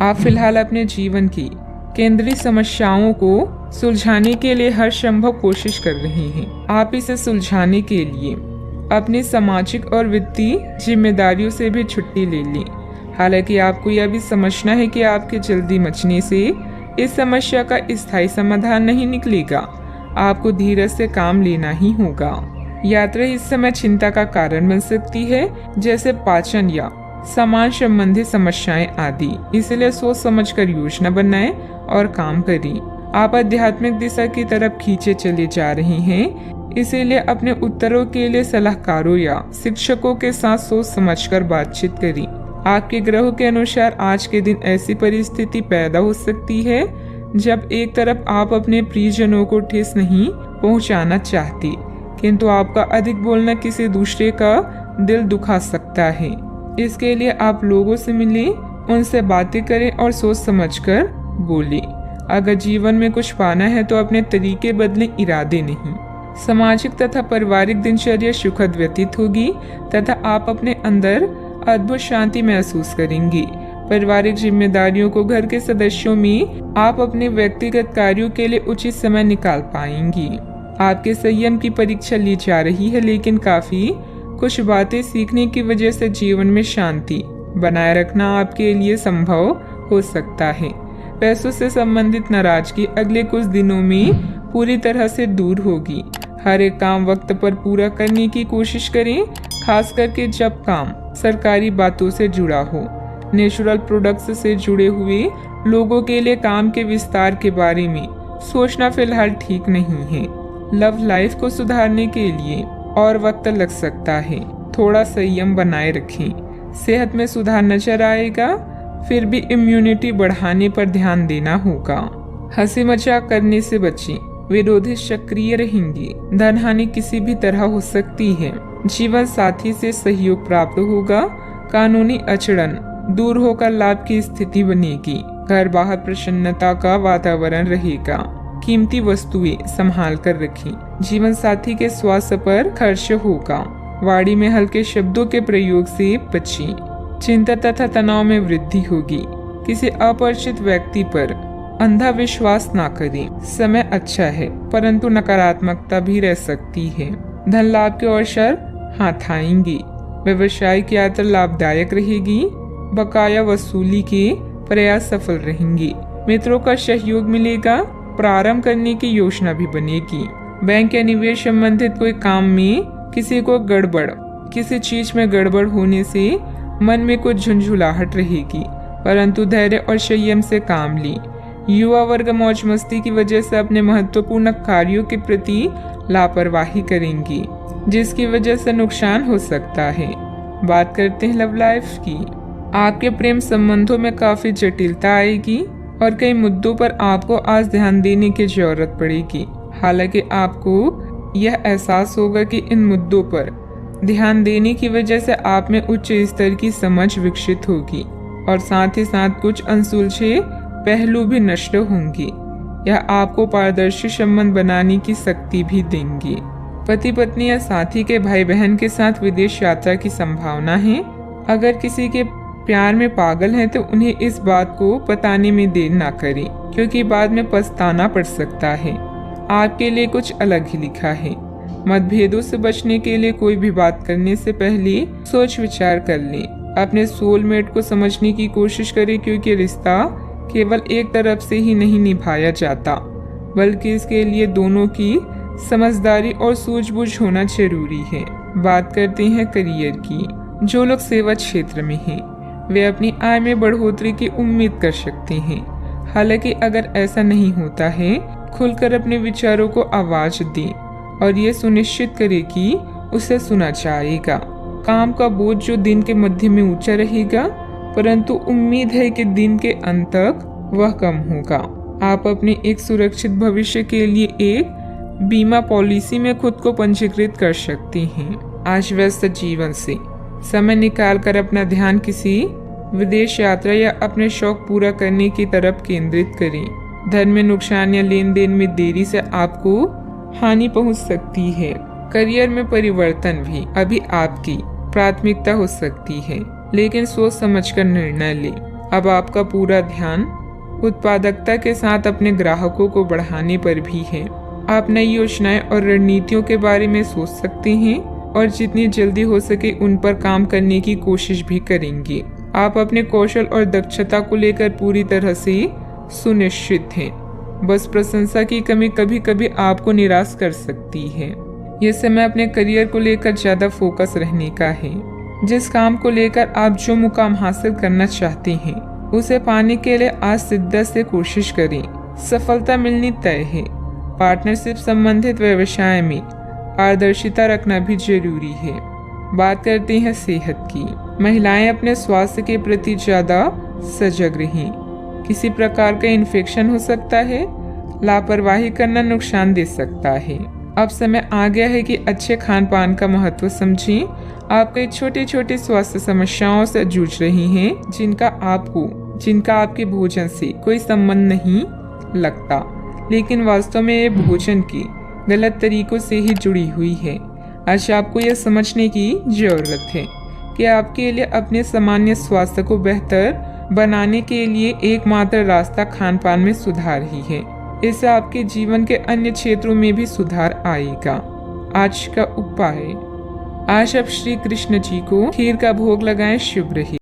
आप फिलहाल अपने जीवन की केंद्रीय समस्याओं को सुलझाने के लिए हर संभव कोशिश कर रहे हैं। आप इसे सुलझाने के लिए अपनी सामाजिक और वित्तीय जिम्मेदारियों से भी छुट्टी ले लें। हालांकि आपको यह भी समझना है कि आपके जल्दी मचने से इस समस्या का स्थायी समाधान नहीं निकलेगा। आपको धीरज से काम लेना ही होगा। यात्रा इस समय चिंता का कारण बन सकती है, जैसे पाचन या सामान संबंधी समस्याएं आदि। इसलिए सोच समझकर योजना बनाएं और काम करें। आप आध्यात्मिक दिशा की तरफ खींचे चले जा रहे हैं, इसीलिए अपने उत्तरों के लिए सलाहकारों या शिक्षकों के साथ सोच समझकर बातचीत करें। आपके ग्रहों के अनुसार आज के दिन ऐसी परिस्थिति पैदा हो सकती है जब एक तरफ आप अपने प्रियजनों को ठेस नहीं पहुंचाना चाहते, किंतु आपका अधिक बोलना किसी दूसरे का दिल दुखा सकता है। इसके लिए आप लोगों से मिलें, उनसे बातें करें और सोच समझकर बोलें। अगर जीवन में कुछ पाना है तो अपने तरीके बदलें, इरादे नहीं। सामाजिक तथा पारिवारिक दिनचर्या सुखद व्यतीत होगी तथा आप अपने अंदर अद्भुत शांति महसूस करेंगे। पारिवारिक जिम्मेदारियों को घर के सदस्यों में आप अपने व्यक्तिगत कार्यों के लिए उचित समय निकाल पाएंगी। आपके संयम की परीक्षा ली जा रही है, लेकिन काफी कुछ बातें सीखने की वजह से जीवन में शांति बनाए रखना आपके लिए संभव हो सकता है। पैसों से संबंधित नाराजगी अगले कुछ दिनों में पूरी तरह से दूर होगी। हर एक काम वक्त पर पूरा करने की कोशिश करें, खास करके जब काम सरकारी बातों से जुड़ा हो। नेचुरल प्रोडक्ट्स से जुड़े हुए लोगों के लिए काम के विस्तार के बारे में सोचना फिलहाल ठीक नहीं है। लव लाइफ को सुधारने के लिए और वक्त लग सकता है, थोड़ा संयम बनाए रखें। सेहत में सुधार नजर आएगा, फिर भी इम्यूनिटी बढ़ाने पर ध्यान देना होगा। हंसी मजाक करने से बचें, विरोधी सक्रिय रहेंगे। धन हानि किसी भी तरह हो सकती है। जीवन साथी से सहयोग प्राप्त होगा। कानूनी अड़चन दूर होकर लाभ की स्थिति बनेगी। घर बाहर प्रसन्नता का वातावरण रहेगा। कीमती वस्तुएं संभाल कर रखें। जीवन साथी के स्वास्थ्य पर खर्च होगा। वाणी में हल्के शब्दों के प्रयोग से बचें। चिंता तथा तनाव में वृद्धि होगी। किसी अपरिचित व्यक्ति पर अंधा विश्वास ना करें। समय अच्छा है, परंतु नकारात्मकता भी रह सकती है। धन लाभ के अवसर हाथ आएंगे। व्यवसायिक यात्रा लाभदायक रहेगी। बकाया वसूली के प्रयास सफल रहेंगे। मित्रों का सहयोग मिलेगा। प्रारंभ करने की योजना भी बनेगी। बैंक या निवेश संबंधित कोई काम में किसी चीज में गड़बड़ होने से मन में कुछ झुंझुलाहट रहेगी, परंतु धैर्य और संयम से काम लें। युवा वर्ग मौज मस्ती की वजह से अपने महत्वपूर्ण कार्यों के प्रति लापरवाही करेंगी, जिसकी वजह से नुकसान हो सकता है। बात करते हैं लव लाइफ की। आपके प्रेम संबंधों में काफी जटिलता आएगी और कई मुद्दों पर आपको आज ध्यान देने की जरूरत पड़ेगी। हालांकि आपको यह एहसास होगा कि इन मुद्दों पर ध्यान देने की वजह से आप में उच्च स्तर की समझ विकसित होगी और साथ ही साथ कुछ अनसुलझे पहलू भी नष्ट होंगे। यह आपको पारदर्शी संबंध बनाने की शक्ति भी देंगे। पति पत्नी या साथी के भाई बहन के साथ विदेश यात्रा की संभावना है। अगर किसी के प्यार में पागल हैं तो उन्हें इस बात को बताने में देर ना करें, क्योंकि बाद में पछताना पड़ सकता है। आपके लिए कुछ अलग ही लिखा है। मतभेदों से बचने के लिए कोई भी बात करने से पहले सोच विचार कर लें। अपने सोलमेट को समझने की कोशिश करें, क्योंकि रिश्ता केवल एक तरफ से ही नहीं निभाया जाता, बल्कि इसके लिए दोनों की समझदारी और सूझबूझ होना जरूरी है। बात करते हैं करियर की। जो लोग सेवा क्षेत्र में हैं, वे अपनी आय में बढ़ोतरी की उम्मीद कर सकते हैं। हालांकि अगर ऐसा नहीं होता है, खुलकर अपने विचारों को आवाज दें और ये सुनिश्चित करें कि उसे सुना जाएगा। काम का बोझ जो दिन के मध्य में ऊंचा रहेगा, परंतु उम्मीद है कि दिन के अंत तक वह कम होगा। आप अपने एक सुरक्षित भविष्य के लिए एक बीमा पॉलिसी में खुद को पंजीकृत कर सकते हैं। आज व्यस्त जीवन से समय निकालकर अपना ध्यान किसी विदेश यात्रा या अपने शौक पूरा करने की तरफ केंद्रित करें। धन में नुकसान या लेन देन में देरी से आपको हानि पहुंच सकती है। करियर में परिवर्तन भी अभी आपकी प्राथमिकता हो सकती है, लेकिन सोच समझकर निर्णय लें। अब आपका पूरा ध्यान उत्पादकता के साथ अपने ग्राहकों को बढ़ाने पर भी है। आप नई योजनाएं और रणनीतियों के बारे में सोच सकते हैं और जितनी जल्दी हो सके उन पर काम करने की कोशिश भी करेंगे। आप अपने कौशल और दक्षता को लेकर पूरी तरह से सुनिश्चित हैं। बस प्रशंसा की कमी कभी कभी आपको निराश कर सकती है। ये समय अपने करियर को लेकर ज्यादा फोकस रहने का है। जिस काम को लेकर आप जो मुकाम हासिल करना चाहते हैं उसे पाने के लिए आज शिद्दत से कोशिश करें। सफलता मिलनी तय है। पार्टनरशिप संबंधित व्यवसाय में पारदर्शिता रखना भी जरूरी है। बात करते हैं सेहत की। महिलाएं अपने स्वास्थ्य के प्रति ज्यादा सजग रहें। किसी प्रकार का इन्फेक्शन हो सकता है। लापरवाही करना नुकसान दे सकता है। अब समय आ गया है कि अच्छे खान पान का महत्व समझें। आप कई छोटी छोटी स्वास्थ्य समस्याओं से जूझ रही हैं जिनका आपके भोजन से कोई संबंध नहीं लगता, लेकिन वास्तव में ये भोजन के गलत तरीकों से ही जुड़ी हुई है। आज आपको यह समझने की जरूरत है कि आपके लिए अपने सामान्य स्वास्थ्य को बेहतर बनाने के लिए एकमात्र रास्ता खान पान में सुधार ही है। इससे आपके जीवन के अन्य क्षेत्रों में भी सुधार आएगा। आज का उपाय, आज आप श्री कृष्ण जी को खीर का भोग लगाएं। शुभ रहे।